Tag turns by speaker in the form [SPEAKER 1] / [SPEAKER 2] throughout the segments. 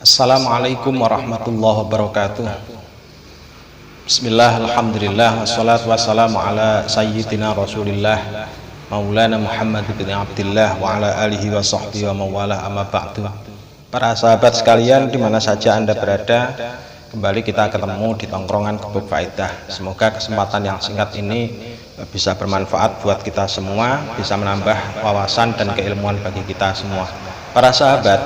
[SPEAKER 1] Assalamualaikum warahmatullahi wabarakatuh. Bismillah, alhamdulillah, wassalatu wassalamu ala sayyidina rasulillah Maulana Muhammad bin Abdillah wa ala alihi wa sahbihi wa mawalah, amma ba'du. Para sahabat sekalian, dimana saja Anda berada, kembali kita ketemu di tongkrongan Gebuk Faedah. Semoga kesempatan yang singkat ini bisa bermanfaat buat kita semua, bisa menambah wawasan dan keilmuan bagi kita semua. Para sahabat,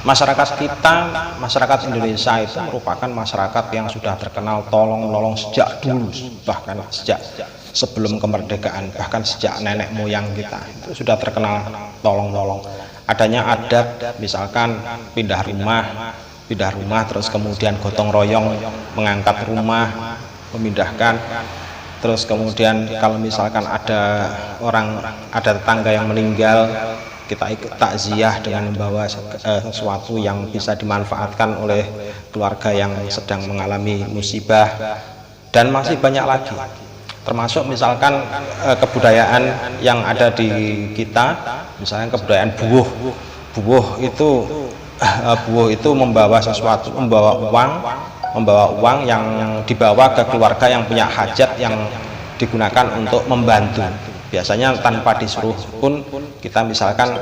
[SPEAKER 1] masyarakat kita, masyarakat Indonesia itu merupakan masyarakat yang sudah terkenal tolong menolong sejak dulu, bahkan sejak sebelum kemerdekaan, bahkan sejak nenek moyang kita itu sudah terkenal tolong menolong. Adanya adat, misalkan pindah rumah, terus kemudian gotong royong mengangkat rumah, memindahkan. Terus kemudian kalau misalkan ada tetangga yang meninggal, kita ikut takziah dengan membawa sesuatu yang bisa dimanfaatkan oleh keluarga yang sedang mengalami musibah, dan masih banyak lagi. Termasuk misalkan kebudayaan yang ada di kita, misalnya kebudayaan buwuh itu membawa sesuatu, membawa uang yang dibawa ke keluarga yang punya hajat, yang digunakan untuk membantu. Biasanya tanpa disuruh pun kita misalkan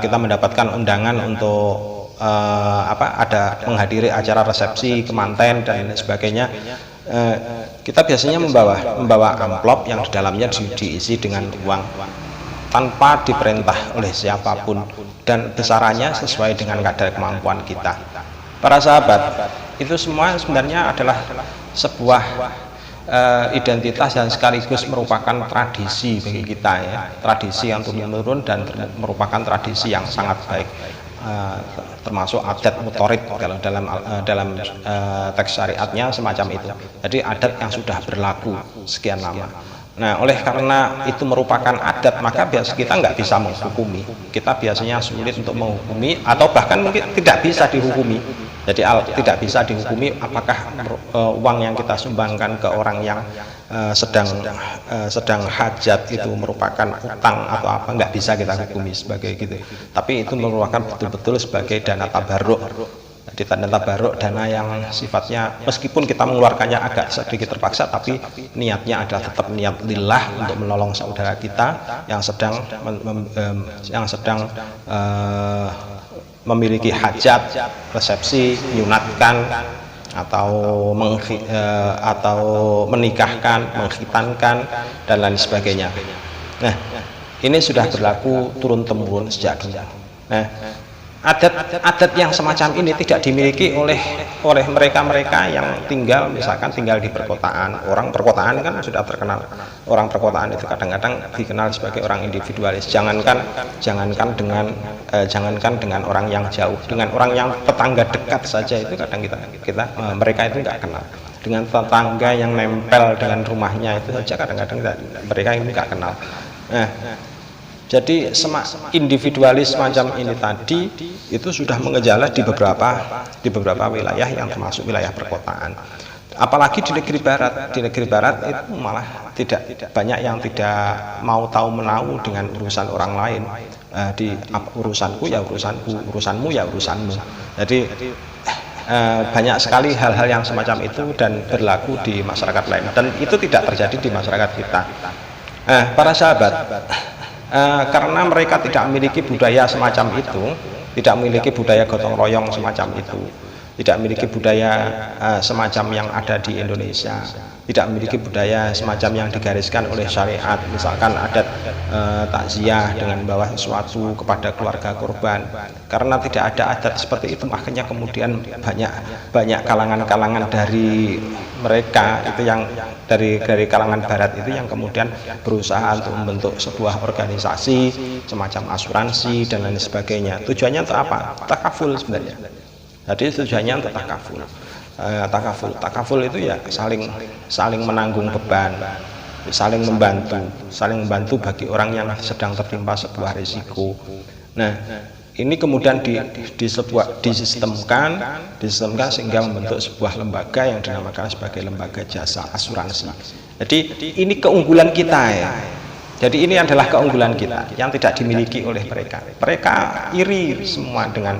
[SPEAKER 1] kita mendapatkan undangan untuk ada menghadiri acara resepsi kemanten dan sebagainya, kita biasanya membawa amplop yang di dalamnya diisi dengan uang tanpa diperintah oleh siapapun, dan besarannya sesuai dengan kadar kemampuan kita. Para sahabat, itu semua sebenarnya adalah sebuah identitas dan sekaligus merupakan tradisi bagi kita, ya, tradisi yang turun-temurun dan merupakan tradisi yang sangat baik, termasuk adat mutorid kalau dalam teks syariatnya semacam itu. Jadi adat yang sudah berlaku sekian lama. Nah, oleh karena itu merupakan adat, maka biasa kita nggak bisa menghukumi. Kita biasanya sulit untuk menghukumi, atau bahkan mungkin tidak bisa dihukumi. Jadi tidak bisa dihukumi apakah uang yang kita sumbangkan ke orang yang sedang hajat itu merupakan utang atau apa, nggak bisa kita hukumi sebagai gitu. Tapi itu merupakan betul-betul sebagai dana tabarruk. Jadi dana tabarruk, dana yang sifatnya meskipun kita mengeluarkannya agak sedikit terpaksa, tapi niatnya adalah tetap niat lillah untuk menolong saudara kita yang sedang memiliki hajat, resepsi, menyunatkan atau menikahkan, mengkhitankan dan lain sebagainya. Nah, ini sudah berlaku turun-temurun sejak dulu. Nah, adat yang semacam ini tidak dimiliki oleh mereka yang tinggal di perkotaan. Orang perkotaan kan sudah terkenal. Orang perkotaan itu kadang-kadang dikenal sebagai orang individualis. Jangankan dengan orang yang jauh, dengan orang yang tetangga dekat saja itu kadang mereka itu nggak kenal. Dengan tetangga yang nempel dengan rumahnya itu saja kadang-kadang mereka ini nggak kenal. Nah, jadi individualis macam ini tadi itu sudah mengejala di beberapa wilayah yang termasuk wilayah perkotaan. Apalagi di negeri barat. Di negeri barat itu malah tidak banyak yang tidak mau tahu menahu dengan urusan orang lain. Urusanku ya urusanku, urusanmu ya urusanmu. Jadi banyak sekali hal-hal yang semacam itu dan berlaku di masyarakat lain, dan itu tidak terjadi di masyarakat kita. Para sahabat, karena mereka tidak memiliki budaya semacam itu, tidak memiliki budaya gotong royong semacam itu, tidak memiliki budaya semacam yang ada di Indonesia, tidak memiliki budaya semacam yang digariskan oleh syariat, misalkan adat takziah dengan membawa sesuatu kepada keluarga korban. Karena tidak ada adat seperti itu, makanya kemudian banyak kalangan-kalangan dari mereka itu yang dari kalangan barat itu yang kemudian berusaha untuk membentuk sebuah organisasi semacam asuransi dan lain sebagainya. Tujuannya untuk apa? Takaful sebenarnya. Jadi tujuannya untuk takaful. Takaful itu ya saling menanggung beban, saling membantu bagi orang yang sedang tertimpa sebuah risiko. Nah, ini kemudian disistemkan sehingga membentuk sebuah lembaga yang dinamakan sebagai lembaga jasa asuransi. Jadi ini keunggulan kita, ya. Jadi ini adalah keunggulan kita yang tidak dimiliki oleh mereka. Mereka iri semua dengan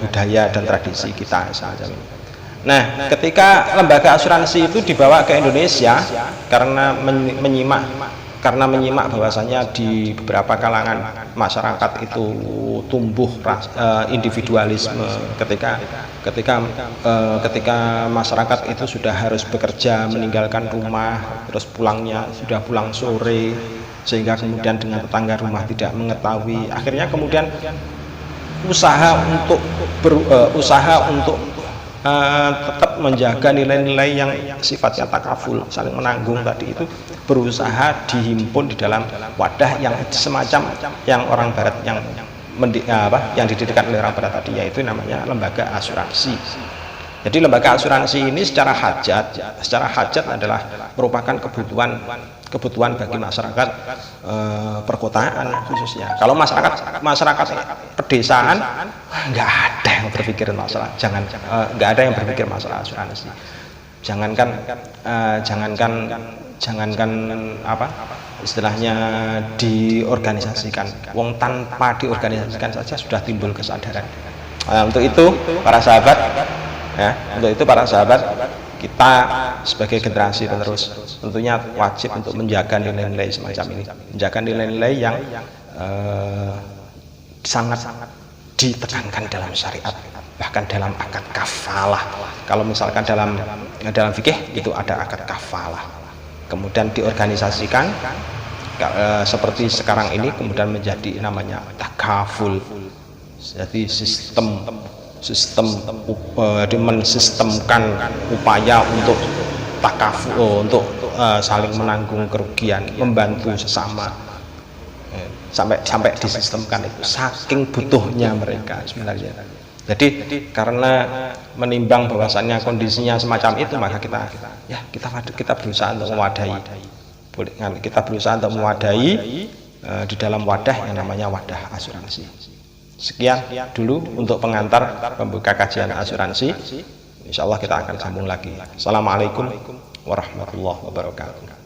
[SPEAKER 1] budaya dan tradisi kita semacam ini. Nah, ketika lembaga asuransi itu dibawa ke Indonesia karena menyimak bahwasanya di beberapa kalangan masyarakat itu tumbuh individualisme ketika masyarakat itu sudah harus bekerja, meninggalkan rumah, terus pulangnya sudah pulang sore, sehingga kemudian dengan tetangga rumah tidak mengetahui, akhirnya kemudian usaha untuk tetap menjaga nilai-nilai yang sifatnya takaful, saling menanggung tadi itu, berusaha dihimpun di dalam wadah yang semacam yang orang barat yang didirikan oleh orang barat tadi, yaitu namanya lembaga asuransi. Jadi lembaga asuransi ini secara hajat adalah merupakan kebutuhan bagi masyarakat perkotaan khususnya. Kalau masyarakat pedesaan nggak ada yang berpikir masalah, nggak ada yang berpikir masalah asuransi. Jangankan apa istilahnya diorganisasikan, wong tanpa diorganisasikan saja sudah timbul kesadaran. Untuk itu para sahabat, kita sebagai generasi penerus tentunya wajib untuk menjaga nilai-nilai semacam ini, menjaga nilai-nilai yang sangat ditekankan dalam syariat, bahkan dalam akad kafalah. Kalau misalkan dalam fikih itu ada akad kafalah, kemudian diorganisasikan seperti sekarang ini, kemudian menjadi namanya takaful. Jadi mensistemkan upaya untuk takaful, untuk saling menanggung kerugian, membantu sesama, sampai disistemkan itu, saking butuhnya mereka sebenarnya. Jadi karena menimbang bahwasannya kondisinya semacam itu, maka kita berusaha untuk mewadahi di dalam wadah yang namanya wadah asuransi. Sekian dulu untuk pengantar pembuka kajian asuransi. Insya Allah kita akan sambung lagi. Assalamualaikum warahmatullahi wabarakatuh.